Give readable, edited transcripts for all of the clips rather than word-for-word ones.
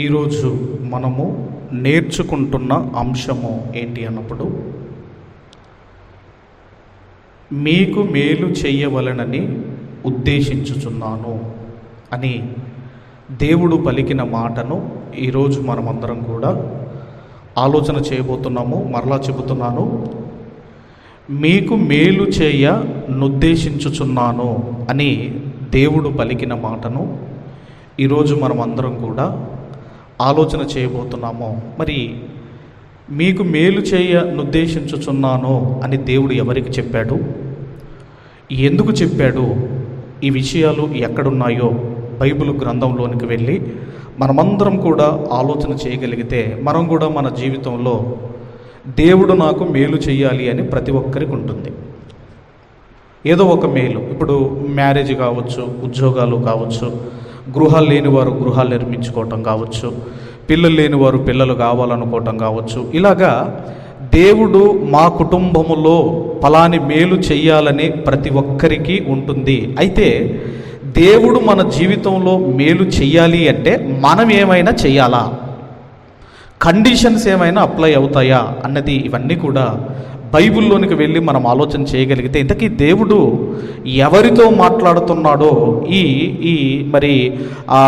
ఈరోజు మనము నేర్చుకుంటున్న అంశము ఏంటి అన్నప్పుడు, మీకు మేలు చేయవలనని ఉద్దేశించుచున్నాను అని దేవుడు పలికిన మాటను ఈరోజు మనమందరం కూడా ఆలోచన చేయబోతున్నాము. మరలా చెబుతున్నాను, మీకు మేలు చేయ నుద్దేశించుచున్నాను అని దేవుడు పలికిన మాటను ఈరోజు మనమందరం కూడా ఆలోచన చేయబోతున్నాము. మరి మీకు మేలు చేయ నుద్దేశించుచున్నాను అని దేవుడు ఎవరికి చెప్పాడు, ఎందుకు చెప్పాడు, ఈ విషయాలు ఎక్కడున్నాయో బైబిల్ గ్రంథంలోనికి వెళ్ళి మనమందరం కూడా ఆలోచన చేయగలిగితే మనం కూడా మన జీవితంలో దేవుడు నాకు మేలు చేయాలి అని ప్రతి ఒక్కరికి ఉంటుంది. ఏదో ఒక మేలు, ఇప్పుడు మ్యారేజ్ కావచ్చు, ఉద్యోగాలు కావచ్చు, గృహాలు లేనివారు గృహాలు నిర్మించుకోవటం కావచ్చు, పిల్లలు లేనివారు పిల్లలు కావాలనుకోవటం కావచ్చు. ఇలాగా దేవుడు మా కుటుంబములో ఫలాని మేలు చెయ్యాలని ప్రతి ఒక్కరికి ఉంటుంది. అయితే దేవుడు మన జీవితంలో మేలు చెయ్యాలి అంటే మనం ఏమైనా చెయ్యాలా, కండిషన్స్ ఏమైనా అప్లై అవుతాయా అన్నది, ఇవన్నీ కూడా బైబిల్లోనికి వెళ్ళి మనం ఆలోచన చేయగలిగితే ఇంతకీ దేవుడు ఎవరితో మాట్లాడుతున్నాడో ఈ మరి ఆ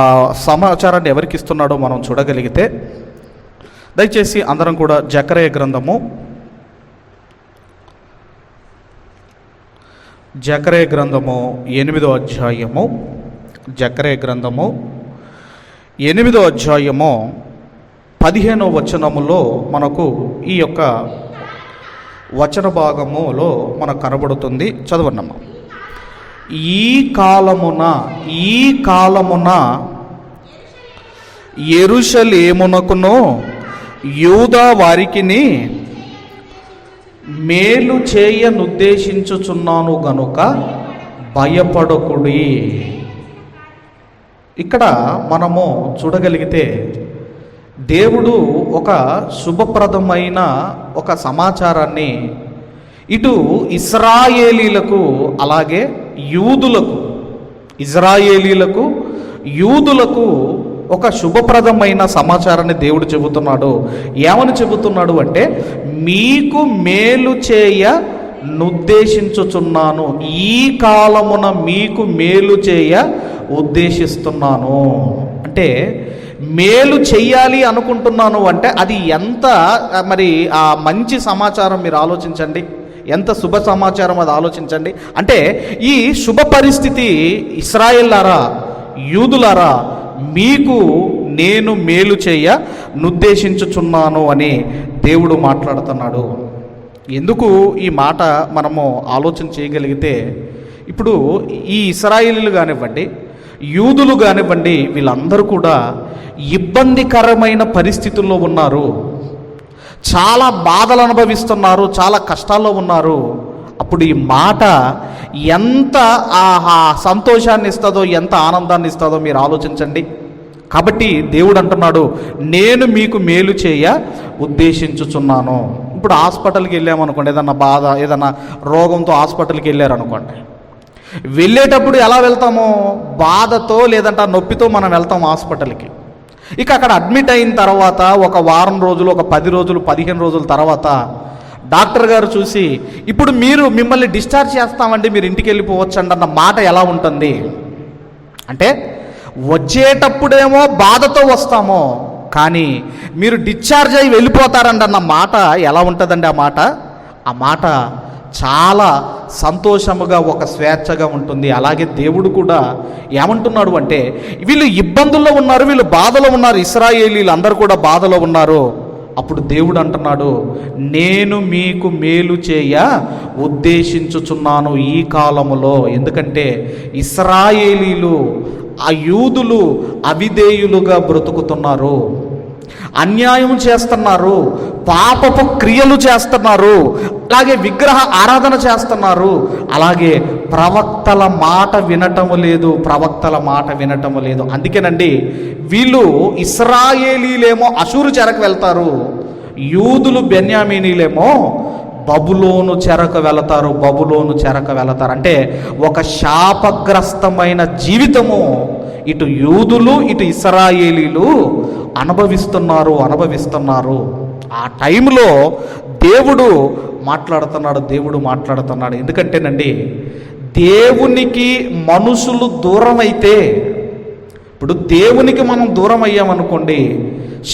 సమాచారాన్ని ఎవరికి ఇస్తున్నాడో మనం చూడగలిగితే, దయచేసి అందరం కూడా జకర్యా గ్రంథము 8వ అధ్యాయము, జకర్యా గ్రంథము 8వ అధ్యాయము 15వ వచనములో మనకు ఈ యొక్క వచన భాగములో మనకు కనబడుతుంది. చదవన్నమ్మ. ఈ కాలమున యెరూషలేమునకును యూదా వారికిని మేలు చేయ నుద్దేశించుచున్నాను గనుక భయపడకుడి. ఇక్కడ మనము చూడగలిగితే దేవుడు ఒక శుభప్రదమైన ఒక సమాచారాన్ని ఇటు ఇశ్రాయేలీలకు అలాగే యూదులకు ఒక శుభప్రదమైన సమాచారాన్ని దేవుడు చెబుతున్నాడు. ఏమని చెబుతున్నాడు అంటే, మీకు మేలు చేయ నుద్దేశించుచున్నాను, ఈ కాలమున మీకు మేలు చేయ ఉద్దేశిస్తున్నాను. అంటే మేలు చెయ్యాలి అనుకుంటున్నాను అంటే అది ఎంత మరి ఆ మంచి సమాచారం మీరు ఆలోచించండి, ఎంత శుభ సమాచారం అది ఆలోచించండి. అంటే ఈ శుభ పరిస్థితి, ఇశ్రాయేల్లారా, యూదులారా, మీకు నేను మేలు చేయ నుద్దేశించుచున్నాను అని దేవుడు మాట్లాడుతున్నాడు. ఎందుకు ఈ మాట మనము ఆలోచన చేయగలిగితే, ఇప్పుడు ఈ ఇశ్రాయేలీలు కానివ్వండి, యూదులు కానివ్వండి, వీళ్ళందరూ కూడా ఇబ్బందికరమైన పరిస్థితుల్లో ఉన్నారు, చాలా బాధలు అనుభవిస్తున్నారు, చాలా కష్టాల్లో ఉన్నారు. అప్పుడు ఈ మాట ఎంత సంతోషాన్ని ఇస్తుందో, ఎంత ఆనందాన్ని ఇస్తుందో మీరు ఆలోచించండి. కాబట్టి దేవుడు అంటున్నాడు, నేను మీకు మేలు చేయ ఉద్దేశించుచున్నాను. ఇప్పుడు హాస్పిటల్కి వెళ్ళామనుకోండి, ఏదన్నా బాధ, ఏదన్నా రోగంతో హాస్పిటల్కి వెళ్ళారనుకోండి, వెళ్ళేటప్పుడు ఎలా వెళ్తామో, బాధతో లేదంటే నొప్పితో మనం వెళ్తాం హాస్పిటల్కి. ఇక అక్కడ అడ్మిట్ అయిన తర్వాత ఒక వారం రోజులు, ఒక 10 రోజులు, 15 రోజుల తర్వాత డాక్టర్ గారు చూసి, ఇప్పుడు మిమ్మల్ని డిశ్చార్జ్ చేస్తామండి, మీరు ఇంటికి వెళ్ళిపోవచ్చండి అన్న మాట ఎలా ఉంటుంది అంటే, వచ్చేటప్పుడేమో బాధతో వస్తామో, కానీ మీరు డిశ్చార్జ్ అయ్యి వెళ్ళిపోతారండి అన్న మాట ఎలా ఉంటుందండి? ఆ మాట చాలా సంతోషముగా, ఒక స్వేచ్ఛగా ఉంటుంది. అలాగే దేవుడు కూడా ఏమంటున్నాడు అంటే, వీళ్ళు ఇబ్బందుల్లో ఉన్నారు, వీళ్ళు బాధలో ఉన్నారు, ఇశ్రాయేలీలు అందరూ కూడా బాధలో ఉన్నారు. అప్పుడు దేవుడు అంటున్నాడు, నేను మీకు మేలు చేయ ఉద్దేశించుచున్నాను ఈ కాలములో. ఎందుకంటే ఇశ్రాయేలీలు, ఆ యూదులు అవిధేయులుగా బ్రతుకుతున్నారు, అన్యాయం చేస్తున్నారు, పాపపు క్రియలు చేస్తున్నారు, అలాగే విగ్రహ ఆరాధన చేస్తున్నారు, అలాగే ప్రవక్తల మాట వినటము లేదు. అందుకేనండి వీళ్ళు ఇశ్రాయేలీలేమో అషూరు చెరకు వెళ్తారు, యూదులు బెన్యామీనీలేమో బబులోను చెరకు వెళతారు. అంటే ఒక శాపగ్రస్తమైన జీవితము ఇటు యూదులు ఇటు ఇశ్రాయేలీలు అనుభవిస్తున్నారు. ఆ టైంలో దేవుడు మాట్లాడుతున్నాడు. ఎందుకంటేనండి, దేవునికి మనుషులు దూరం అయితే, ఇప్పుడు దేవునికి మనం దూరం అయ్యామనుకోండి,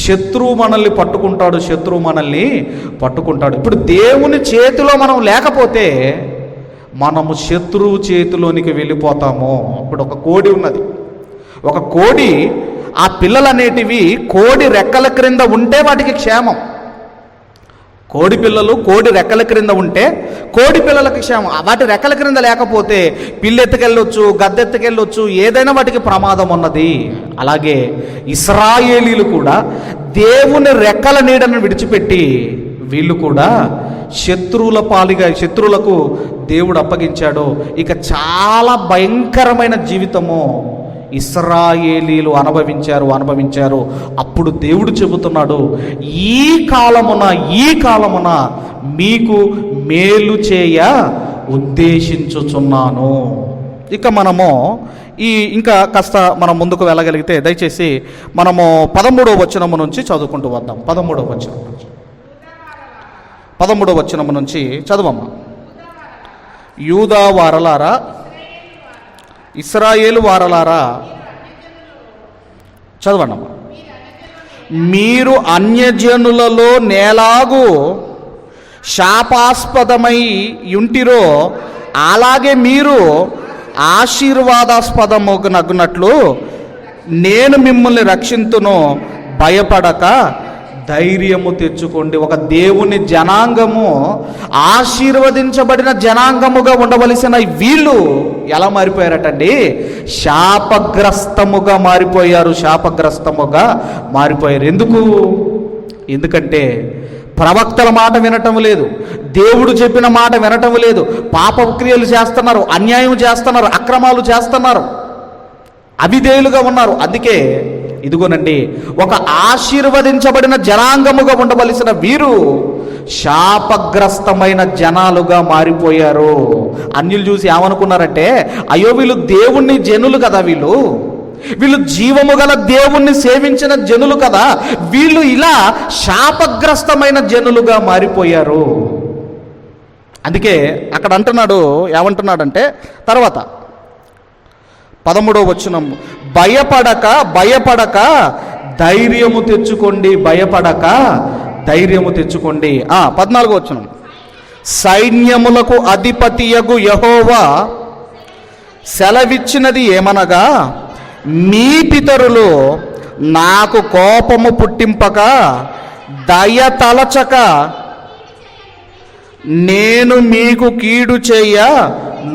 శత్రువు మనల్ని పట్టుకుంటాడు. ఇప్పుడు దేవుని చేతిలో మనం లేకపోతే మనము శత్రువు చేతిలోనికి వెళ్ళిపోతాము. ఇప్పుడు ఒక కోడి ఉన్నది. ఒక కోడి, ఆ పిల్లలు అనేటివి కోడి రెక్కల క్రింద ఉంటే వాటికి క్షేమం. కోడి పిల్లలు కోడి రెక్కల క్రింద ఉంటే కోడి పిల్లలకి క్షేమం. వాటి రెక్కల క్రింద లేకపోతే పిల్లెత్తుకెళ్ళొచ్చు, గద్దెత్తుకెళ్ళొచ్చు, ఏదైనా వాటికి ప్రమాదం ఉన్నది. అలాగే ఇశ్రాయేలీలు కూడా దేవుని రెక్కల నీడను విడిచిపెట్టి వీళ్ళు కూడా శత్రువులకు దేవుడు అప్పగించాడు. ఇక చాలా భయంకరమైన జీవితము ఇశ్రాయేలీలు అనుభవించారు. అప్పుడు దేవుడు చెబుతున్నాడు, ఈ కాలమున మీకు మేలు చేయ ఉద్దేశించుచున్నాను. ఇక మనము ఇంకా కాస్త మనం ముందుకు వెళ్ళగలిగితే దయచేసి మనము 13వ వచనము నుంచి చదువుకుంటూ వద్దాం. 13వ వచనము నుంచి చదవమ్మా. యూదా వారలారా, ఇశ్రాయేలు వారలారా, చదవండమ్మా. మీరు అన్యజనులలో నేలాగు శాపాస్పదమై యుంటిరో అలాగే మీరు ఆశీర్వాదాస్పదమగునట్లు నేను మిమ్మల్ని రక్షింతును, భయపడక ధైర్యము తెచ్చుకోండి. ఒక దేవుని జనాంగము, ఆశీర్వదించబడిన జనాంగముగా ఉండవలసిన వీళ్ళు ఎలా మారిపోయారటండి? శాపగ్రస్తముగా మారిపోయారు. ఎందుకంటే ప్రవక్తల మాట వినటం లేదు, దేవుడు చెప్పిన మాట వినటం లేదు, పాపక్రియలు చేస్తున్నారు, అన్యాయం చేస్తున్నారు, అక్రమాలు చేస్తున్నారు, అవిధేయులుగా ఉన్నారు. అందుకే ఇదిగోనండి, ఒక ఆశీర్వదించబడిన జనాంగముగా ఉండవలసిన వీరు శాపగ్రస్తమైన జనాలుగా మారిపోయారు. అన్యులు చూసి ఏమనుకున్నారంటే, అయ్యో వీళ్ళు దేవుణ్ణి జనులు కదా, వీళ్ళు జీవము గల దేవుణ్ణి సేవించిన జనులు కదా, వీళ్ళు ఇలా శాపగ్రస్తమైన జనులుగా మారిపోయారు. అందుకే అక్కడ ఏమంటున్నాడంటే తర్వాత 13వ వచనం, భయపడక ధైర్యము తెచ్చుకోండి. 14వ వచనం, సైన్యములకు అధిపతియగు యెహోవా సెలవిచ్చినది ఏమనగా, మీ పితరులు నాకు కోపము పుట్టింపక దయ తలచక నేను మీకు కీడు చేయ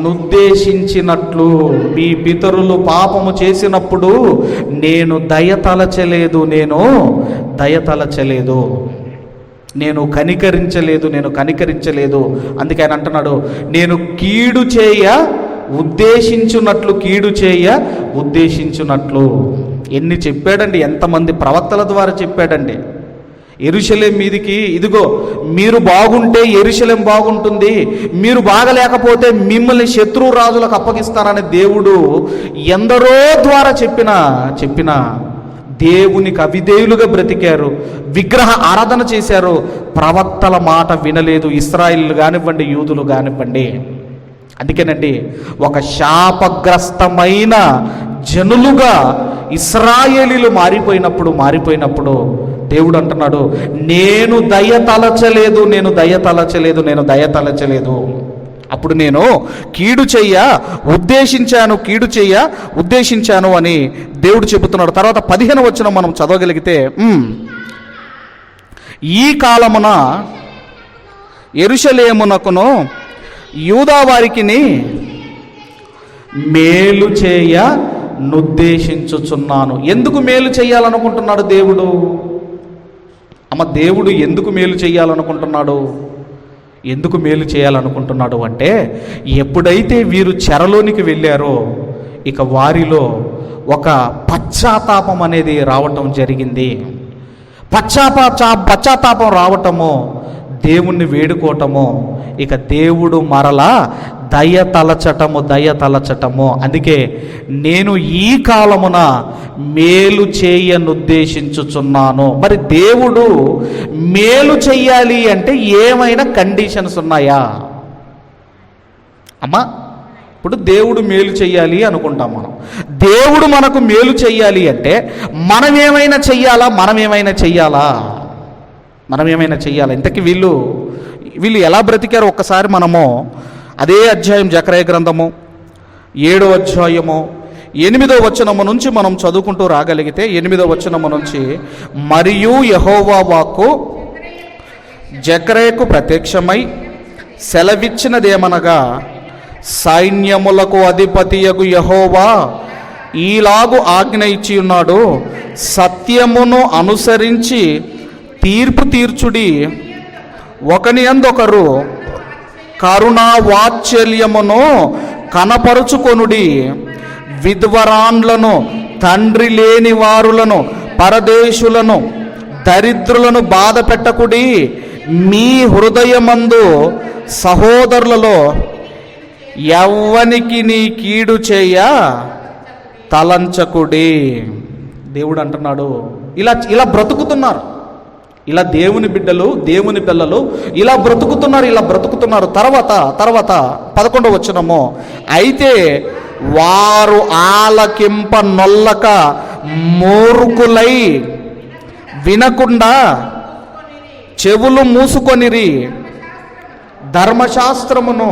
నుద్దేశించినట్లు. మీ పితరులు పాపము చేసినప్పుడు నేను దయ తలచలేదు, నేను కనికరించలేదు. అందుకే ఆయన అంటున్నాడు, నేను కీడు చేయ ఉద్దేశించున్నట్లు. ఎన్ని చెప్పాడండి, ఎంతమంది ప్రవక్తల ద్వారా చెప్పాడండి. యెరూషలేం మీదికి, ఇదిగో మీరు బాగుంటే యెరూషలేం బాగుంటుంది, మీరు బాగలేకపోతే మిమ్మల్ని శత్రు రాజులకు అప్పగిస్తానని దేవుడు ఎందరో ద్వారా చెప్పిన దేవునికి అవిధేయులుగా బ్రతికారు, విగ్రహ ఆరాధన చేశారు, ప్రవక్తల మాట వినలేదు. ఇశ్రాయేలు కానివ్వండి, యూదులు కానివ్వండి. అందుకేనండి, ఒక శాపగ్రస్తమైన జనులుగా ఇశ్రాయేలీలు మారిపోయినప్పుడు దేవుడు అంటున్నాడు, నేను దయ తలచలేదు. అప్పుడు నేను కీడు చెయ్య ఉద్దేశించాను అని దేవుడు చెబుతున్నాడు. తర్వాత 15వ వచనం మనం చదవగలిగితే, ఈ కాలమున యెరూషలేమునకును యూదా వారికిని మేలు చేయ నుద్దేశించుచున్నాను. ఎందుకు మేలు చేయాలనుకుంటున్నాడు దేవుడు? దేవుడు ఎందుకు మేలు చేయాలనుకుంటున్నాడు అంటే, ఎప్పుడైతే వీరు చెరలోనికి వెళ్ళారో ఇక వారిలో ఒక పశ్చాత్తాపం అనేది రావటం జరిగింది. పశ్చాత్తాపం రావటము, దేవుణ్ణి వేడుకోవటము, ఇక దేవుడు మరలా దయ తలచటము. అందుకే నేను ఈ కాలమున మేలు చేయనుద్దేశించుచున్నాను. మరి దేవుడు మేలు చెయ్యాలి అంటే ఏమైనా కండిషన్స్ ఉన్నాయా అమ్మా? ఇప్పుడు దేవుడు మేలు చెయ్యాలి అనుకుంటాం మనం. దేవుడు మనకు మేలు చెయ్యాలి అంటే మనం ఏమైనా చెయ్యాలా? ఇంతకీ వీళ్ళు ఎలా బ్రతికారు ఒక్కసారి మనము అదే అధ్యాయం జకర్యా గ్రంథము 7వ అధ్యాయము 8వ వచనము నుంచి మనం చదువుకుంటూ రాగలిగితే 8వ వచనము నుంచి, మరియు యెహోవా వాక్కు జకర్యాకు ప్రత్యక్షమై సెలవిచ్చినదేమనగా, సైన్యములకు అధిపతియగు యెహోవా ఈలాగు ఆజ్ఞ ఇచ్చి ఉన్నాడు, సత్యమును అనుసరించి తీర్పు తీర్చుడి, ఒకని యందొకరు కరుణా వాత్సల్యమును కనపరుచుకొనుడి, విధ్వరాండ్లను, తండ్రి లేని వారులను, పరదేశులను, దరిద్రులను బాధ పెట్టకుడి, మీ హృదయమందు సహోదరులలో ఎవ్వనికి నీ కీడు చేయ తలంచకుడి. దేవుడు అంటున్నాడు, ఇలా బ్రతుకుతున్నారు, ఇలా దేవుని బిడ్డలు, దేవుని పిల్లలు ఇలా బ్రతుకుతున్నారు. తర్వాత 11వ వచనము, అయితే వారు ఆలకింప నొల్లక మూర్ఖులై వినకుండా చెవులు మూసుకొనిరి, ధర్మశాస్త్రమును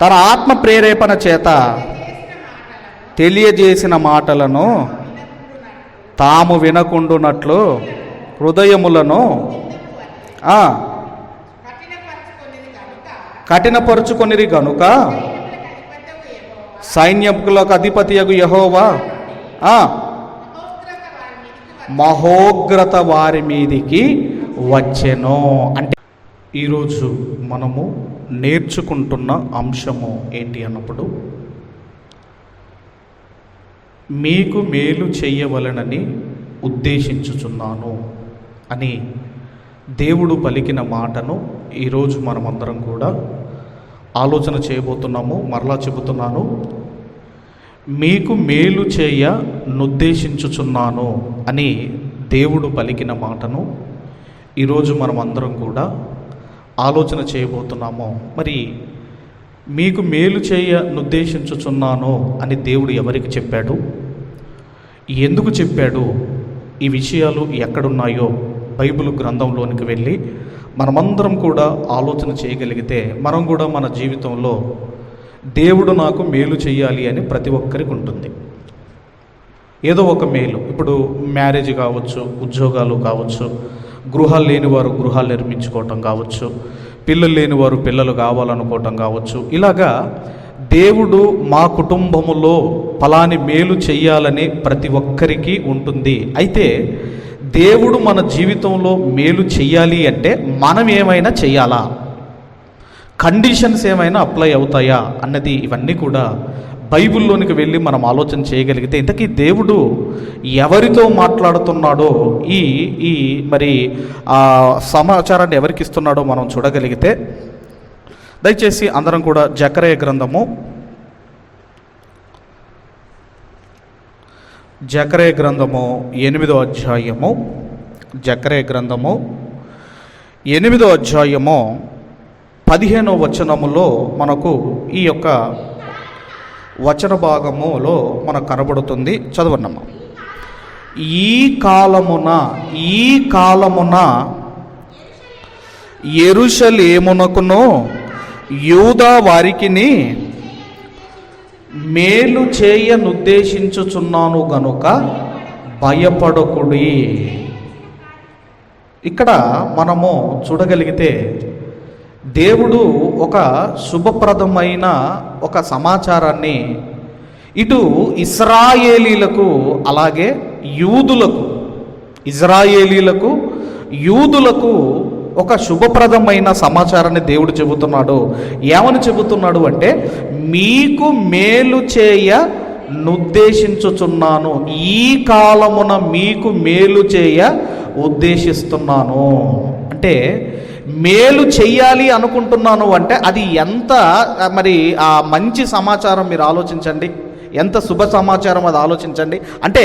తన ఆత్మ ప్రేరేపణ చేత తెలియజేసిన మాటలను తాము వినకుండునట్లు హృదయములను కఠినపరుచుకొనిరి గనుక సైన్యములకు అధిపతియగు యెహోవా మహోగ్రత వారి మీదికి వచ్చెను. అంటే ఈరోజు మనము నేర్చుకుంటున్న అంశము ఏంటి అన్నప్పుడు, మీకు మేలు చెయ్యవలనని ఉద్దేశించుచున్నాను అని దేవుడు పలికిన మాటను ఈరోజు మనమందరం కూడా ఆలోచన చేయబోతున్నాము. మరలా చెబుతున్నాను, మీకు మేలు చేయ నుద్దేశించుచున్నాను అని దేవుడు పలికిన మాటను ఈరోజు మనమందరం కూడా ఆలోచన చేయబోతున్నాము. మరి మీకు మేలు చేయ నుద్దేశించుచున్నాను అని దేవుడు ఎవరికి చెప్పాడు, ఎందుకు చెప్పాడు, ఈ విషయాలు ఎక్కడున్నాయో బైబిల్ గ్రంథంలోనికి వెళ్ళి మనమందరం కూడా ఆలోచన చేయగలిగితే మనం కూడా మన జీవితంలో దేవుడు నాకు మేలు చేయాలి అని ప్రతి ఒక్కరికి ఉంటుంది. ఏదో ఒక మేలు, ఇప్పుడు మ్యారేజ్ కావచ్చు, ఉద్యోగాలు కావచ్చు, గృహాలు లేనివారు గృహాలు నిర్మించుకోవటం కావచ్చు, పిల్లలు లేనివారు పిల్లలు కావాలనుకోవటం కావచ్చు. ఇలాగా దేవుడు మా కుటుంబములో ఫలాని మేలు చెయ్యాలని ప్రతి ఒక్కరికి ఉంటుంది. అయితే దేవుడు మన జీవితంలో మేలు చెయ్యాలి అంటే మనం ఏమైనా చెయ్యాలా, కండిషన్స్ ఏమైనా అప్లై అవుతాయా అన్నది, ఇవన్నీ కూడా బైబిల్లోనికి వెళ్ళి మనం ఆలోచన చేయగలిగితే ఇంతకీ దేవుడు ఎవరితో మాట్లాడుతున్నాడో ఈ మరి ఆ సమాచారాన్ని ఎవరికి ఇస్తున్నాడో మనం చూడగలిగితే, దయచేసి అందరం కూడా జకర్యా గ్రంథము 8వ అధ్యాయము, జకర్యా గ్రంథము 8వ అధ్యాయము 15వ వచనములో మనకు ఈ యొక్క వచన భాగములో మనకు కనబడుతుంది. చదవన్నమ్మ. ఈ కాలమున యెరూషలేమునకును యూదా వారికిని మేలు చేయనుద్దేశించుచున్నాను గనుక భయపడకుడి. ఇక్కడ మనము చూడగలిగితే దేవుడు ఒక శుభప్రదమైన ఒక సమాచారాన్ని ఇటు ఇశ్రాయేలీలకు అలాగే యూదులకు ఒక శుభప్రదమైన సమాచారాన్ని దేవుడు చెబుతున్నాడు. ఏమని చెబుతున్నాడు అంటే, మీకు మేలు చేయ నుద్దేశించుచున్నాను, ఈ కాలమున మీకు మేలు చేయ ఉద్దేశిస్తున్నాను. అంటే మేలు చెయ్యాలి అనుకుంటున్నాను అంటే అది ఎంత మరి ఆ మంచి సమాచారం మీరు ఆలోచించండి, ఎంత శుభ సమాచారం అది ఆలోచించండి. అంటే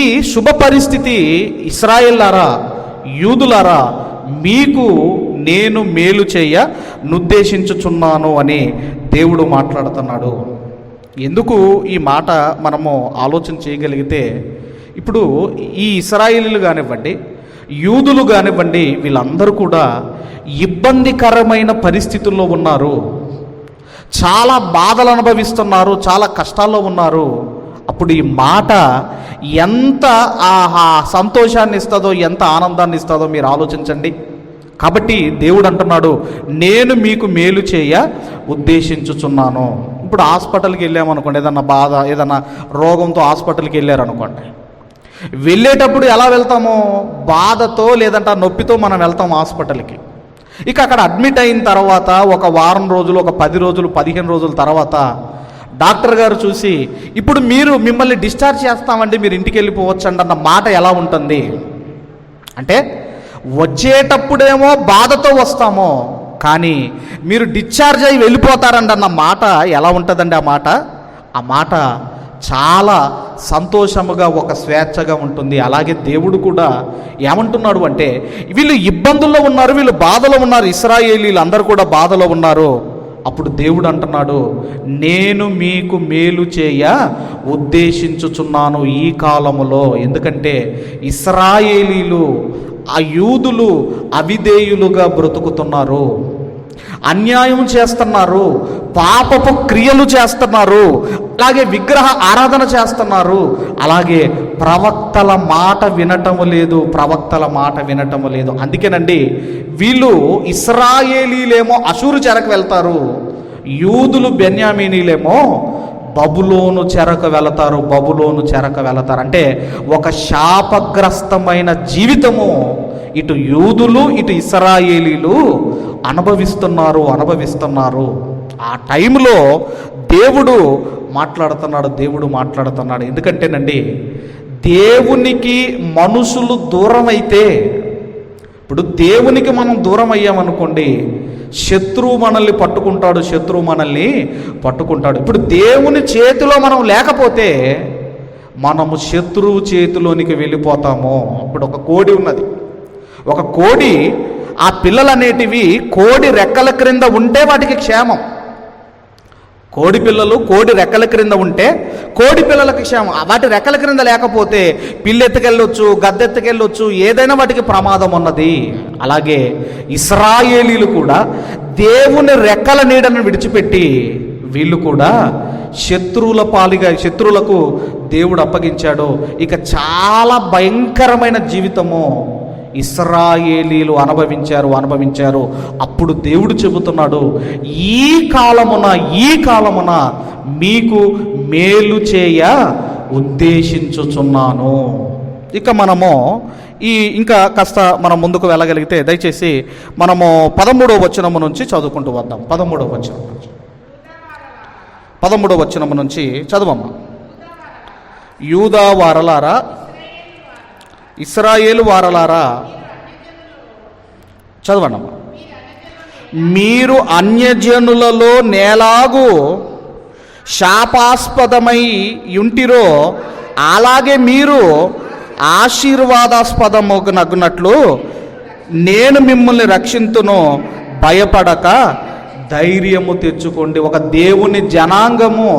ఈ శుభ పరిస్థితి ఇశ్రాయేలులారా, యూదులారా, మీకు నేను మేలు చేయ నిర్దేశించుచున్నాను అని దేవుడు మాట్లాడుతున్నాడు. ఎందుకు ఈ మాట మనము ఆలోచన చేయగలిగితే, ఇప్పుడు ఈ ఇశ్రాయేలీలు కానివ్వండి, యూదులు కానివ్వండి, వీళ్ళందరూ కూడా ఇబ్బందికరమైన పరిస్థితుల్లో ఉన్నారు, చాలా బాధలు అనుభవిస్తున్నారు, చాలా కష్టాల్లో ఉన్నారు. అప్పుడు ఈ మాట ఎంత సంతోషాన్ని ఇస్తుందో, ఎంత ఆనందాన్ని ఇస్తుందో మీరు ఆలోచించండి. కాబట్టి దేవుడు అంటున్నాడు, నేను మీకు మేలు చేయ ఉద్దేశించుచున్నాను. ఇప్పుడు హాస్పిటల్కి వెళ్ళామనుకోండి, ఏదన్నా బాధ, ఏదన్నా రోగంతో హాస్పిటల్కి వెళ్ళారనుకోండి, వెళ్ళేటప్పుడు ఎలా వెళ్తామో, బాధతో లేదంటే నొప్పితో మనం వెళ్తాం హాస్పిటల్కి. ఇక అక్కడ అడ్మిట్ అయిన తర్వాత ఒక వారం రోజులు, ఒక 10 రోజులు, 15 రోజుల తర్వాత డాక్టర్ గారు చూసి, ఇప్పుడు మిమ్మల్ని డిశ్చార్జ్ చేస్తామండి, మీరు ఇంటికి వెళ్ళిపోవచ్చండి అన్న మాట ఎలా ఉంటుంది అంటే, వచ్చేటప్పుడేమో బాధతో వస్తామో, కానీ మీరు డిశ్చార్జ్ అయ్యి వెళ్ళిపోతారండి అన్న మాట ఎలా ఉంటుందండి? ఆ మాట చాలా సంతోషముగా, ఒక స్వేచ్ఛగా ఉంటుంది. అలాగే దేవుడు కూడా ఏమంటున్నాడు అంటే, వీళ్ళు ఇబ్బందుల్లో ఉన్నారు, వీళ్ళు బాధలో ఉన్నారు, ఇశ్రాయేలీలు అందరూ కూడా బాధలో ఉన్నారు. అప్పుడు దేవుడు అంటున్నాడు, నేను మీకు మేలు చేయ ఉద్దేశించుచున్నాను ఈ కాలములో. ఎందుకంటే ఇశ్రాయేలీలు, ఆ యూదులు అవిధేయులుగా బ్రతుకుతున్నారు, అన్యాయం చేస్తున్నారు, పాపపు క్రియలు చేస్తున్నారు, అలాగే విగ్రహ ఆరాధన చేస్తున్నారు, అలాగే ప్రవక్తల మాట వినటము లేదు. అందుకేనండి వీళ్ళు ఇశ్రాయేలీలేమో అషూరు చెరకు వెళ్తారు, యూదులు బెన్యామీనీలేమో బబులోను చెరకు వెళతారు. అంటే ఒక శాపగ్రస్తమైన జీవితము ఇటు యూదులు, ఇటు ఇశ్రాయేలీలు అనుభవిస్తున్నారు. ఆ టైంలో దేవుడు మాట్లాడుతున్నాడు. ఎందుకంటేనండి, దేవునికి మనుషులు దూరం అయితే, ఇప్పుడు దేవునికి మనం దూరం అయ్యామనుకోండి, శత్రువు మనల్ని పట్టుకుంటాడు. ఇప్పుడు దేవుని చేతిలో మనం లేకపోతే మనము శత్రువు చేతిలోనికి వెళ్ళిపోతాము. ఇప్పుడు ఒక కోడి ఉన్నది, ఒక కోడి, ఆ పిల్లలు అనేటివి కోడి రెక్కల క్రింద ఉంటే వాటికి క్షేమం. కోడి పిల్లలు కోడి రెక్కల క్రింద ఉంటే కోడి పిల్లలకి క్షేమం. వాటి రెక్కల క్రింద లేకపోతే పిల్లెత్తుకెళ్ళొచ్చు, గద్దెత్తుకెళ్ళొచ్చు, ఏదైనా వాటికి ప్రమాదం ఉన్నది. అలాగే ఇశ్రాయేలీలు కూడా దేవుని రెక్కల నీడను విడిచిపెట్టి వీళ్ళు కూడా శత్రువులకు దేవుడు అప్పగించాడు. ఇక చాలా భయంకరమైన జీవితము ఇశ్రాయేలీలు అనుభవించారు. అప్పుడు దేవుడు చెబుతున్నాడు, ఈ కాలమున మీకు మేలు చేయ ఉద్దేశించుచున్నాను. ఇక మనము ఇంకా కాస్త మనం ముందుకు వెళ్ళగలిగితే దయచేసి మనము 13వ వచనము నుంచి చదువుకుంటూ వద్దాం. 13వ వచనము నుంచి చదవమ్మా. యూదా వారలారా, ఇశ్రాయేలు వారలారా, చదవండమ్మా. మీరు అన్యజనులలో నేలాగు శాపాస్పదమై ఉంటిరో, అలాగే మీరు ఆశీర్వాదాస్పదమగునట్లు నేను మిమ్మల్ని రక్షింతును, భయపడక ధైర్యము తెచ్చుకోండి. ఒక దేవుని జనాంగము,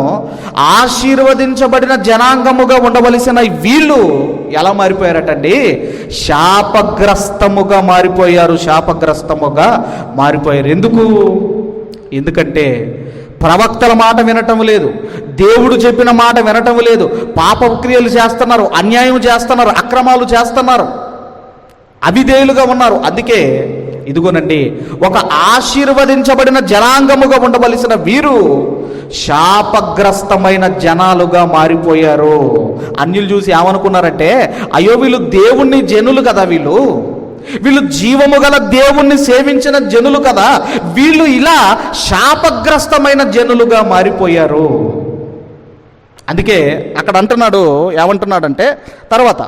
ఆశీర్వదించబడిన జనాంగముగా ఉండవలసిన వీళ్ళు ఎలా మారిపోయారటండి? శాపగ్రస్తముగా మారిపోయారు. ఎందుకంటే ప్రవక్తల మాట వినటం లేదు, దేవుడు చెప్పిన మాట వినటం లేదు, పాపక్రియలు చేస్తున్నారు, అన్యాయం చేస్తున్నారు, అక్రమాలు చేస్తున్నారు, అవిధేయులుగా ఉన్నారు. అందుకే ఇదిగోనండి, ఒక ఆశీర్వదించబడిన జనాంగముగా ఉండవలసిన వీరు శాపగ్రస్తమైన జనాలుగా మారిపోయారు. అన్యులు చూసి ఏమనుకున్నారంటే, అయ్యో వీళ్ళు దేవుణ్ణి జనులు కదా, వీళ్ళు జీవము గల దేవుణ్ణి సేవించిన జనులు కదా, వీళ్ళు ఇలా శాపగ్రస్తమైన జనులుగా మారిపోయారు. అందుకే అక్కడ ఏమంటున్నాడంటే తర్వాత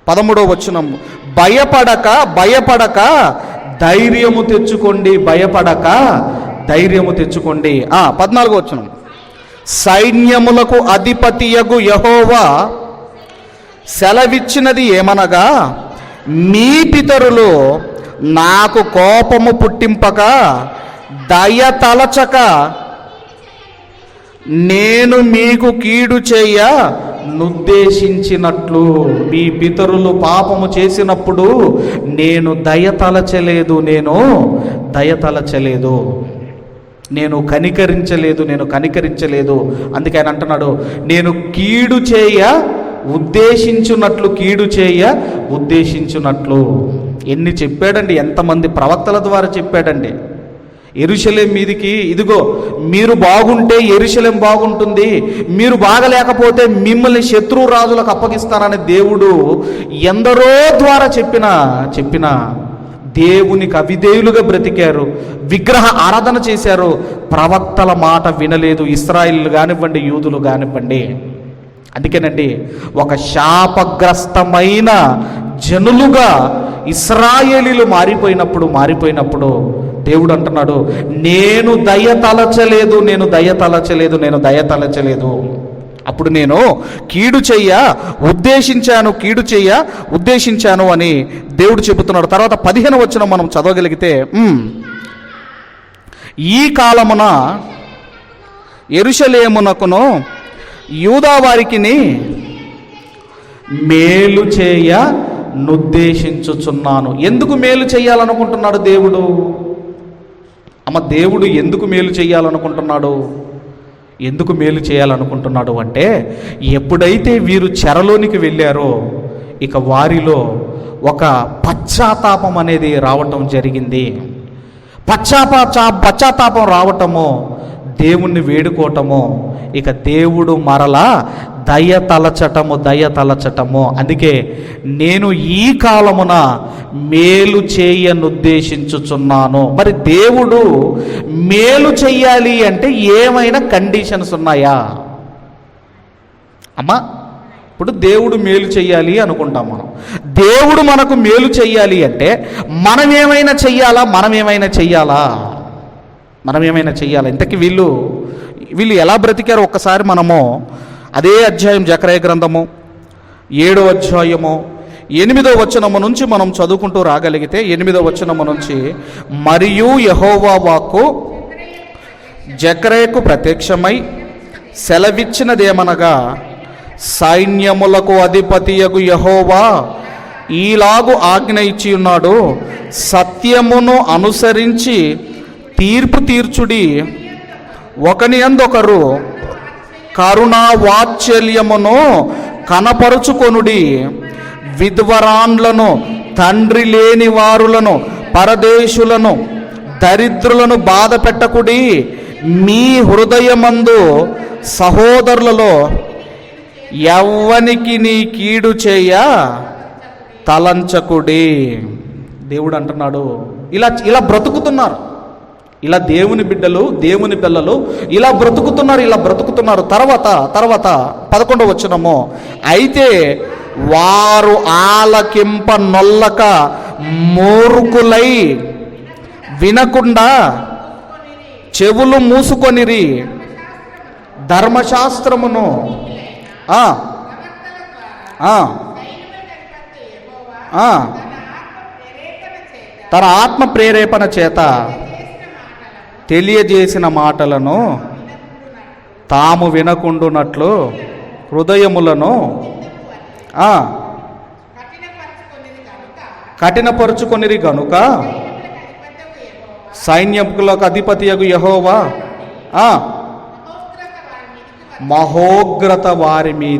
13వ వచనం, భయపడక ధైర్యము తెచ్చుకోండి, భయపడక ధైర్యము తెచ్చుకోండి. 14వ వచనం, సైన్యములకు అధిపతియగు యెహోవా సెలవిచ్చినది ఏమనగా, మీ పితరులు నాకు కోపము పుట్టింపక దయ తలచక నేను మీకు కీడు చేయ నుద్దేశించినట్లు. మీ పితరులు పాపము చేసినప్పుడు నేను దయ తలచలేదు, నేను కనికరించలేదు. అందుకే ఆయన అంటున్నాడు, నేను కీడు చేయ ఉద్దేశించున్నట్లు. ఎన్ని చెప్పాడండి, ఎంతమంది ప్రవక్తల ద్వారా చెప్పాడండి. యెరూషలేం మీదికి, ఇదిగో మీరు బాగుంటే యెరూషలేం బాగుంటుంది, మీరు బాగలేకపోతే మిమ్మల్ని శత్రు రాజులకు అప్పగిస్తానని దేవుడు ఎందరో ద్వారా చెప్పిన దేవునికి అవిధేయులుగా బ్రతికారు, విగ్రహ ఆరాధన చేశారు, ప్రవక్తల మాట వినలేదు. ఇశ్రాయేలు కానివ్వండి, యూదులు కానివ్వండి. అందుకేనండి ఒక శాపగ్రస్తమైన జనులుగా ఇశ్రాయేలీలు మారిపోయినప్పుడు దేవుడు అంటున్నాడు, నేను దయ తలచలేదు. అప్పుడు నేను కీడు చెయ్య ఉద్దేశించాను అని దేవుడు చెబుతున్నాడు. తర్వాత 15వ వచనం మనం చదవగలిగితే, ఈ కాలమున యెరూషలేమునకును యూదా వారికిని మేలు చేయ నుద్దేశించుచున్నాను. ఎందుకు మేలు చేయాలనుకుంటున్నాడు దేవుడు? దేవుడు ఎందుకు మేలు చేయాలనుకుంటున్నాడు అంటే, ఎప్పుడైతే వీరు చెరలోనికి వెళ్ళారో ఇక వారిలో ఒక పశ్చాత్తాపం అనేది రావటం జరిగింది. పశ్చాత్తాపం రావటము, దేవుణ్ణి వేడుకోవటము, ఇక దేవుడు మరలా దయ తలచటము. అందుకే నేను ఈ కాలమున మేలు చేయనుద్దేశించుచున్నాను. మరి దేవుడు మేలు చెయ్యాలి అంటే ఏమైనా కండిషన్స్ ఉన్నాయా అమ్మా? ఇప్పుడు దేవుడు మేలు చెయ్యాలి అనుకుంటాం మనం. దేవుడు మనకు మేలు చెయ్యాలి అంటే మనం ఏమైనా చెయ్యాలా? ఇంతకీ వీళ్ళు ఎలా బ్రతికారో ఒక్కసారి మనము అదే అధ్యాయం, జకర్యా గ్రంథము 7వ అధ్యాయము 8వ వచనము నుంచి మనం చదువుకుంటూ రాగలిగితే, 8వ వచనము నుంచి, మరియు యెహోవా వాక్కు జకర్యాకు ప్రత్యక్షమై సెలవిచ్చినదేమనగా, సైన్యములకు అధిపతియగు యెహోవా ఈలాగు ఆజ్ఞ ఇచ్చి ఉన్నాడు, సత్యమును అనుసరించి తీర్పు తీర్చుడి, ఒకని యందొకరు కరుణా వాత్సల్యమును కనపరుచుకొనుడి, విధ్వరాన్లను, తండ్రి లేని వారులను, పరదేశులను, దరిద్రులను బాధ పెట్టకుడి, మీ హృదయమందు సహోదరులలో ఎవ్వనికి నీ కీడు చేయ తలంచకుడి. దేవుడు అంటున్నాడు, ఇలా బ్రతుకుతున్నారు, ఇలా దేవుని బిడ్డలు, దేవుని పిల్లలు ఇలా బ్రతుకుతున్నారు. తర్వాత 11వ వచనము, అయితే వారు ఆలకింప నొల్లక మూర్ఖులై వినకుండా చెవులు మూసుకొనిరి, ధర్మశాస్త్రమును తన ఆత్మ ప్రేరేపణ చేత తెలియజేసిన మాటలను తాము వినకుండునట్లు హృదయములను కఠినపరుచుకొనిరి గనుక సైన్యములకు అధిపతియగు యెహోవా మహోగ్రత వారి మీద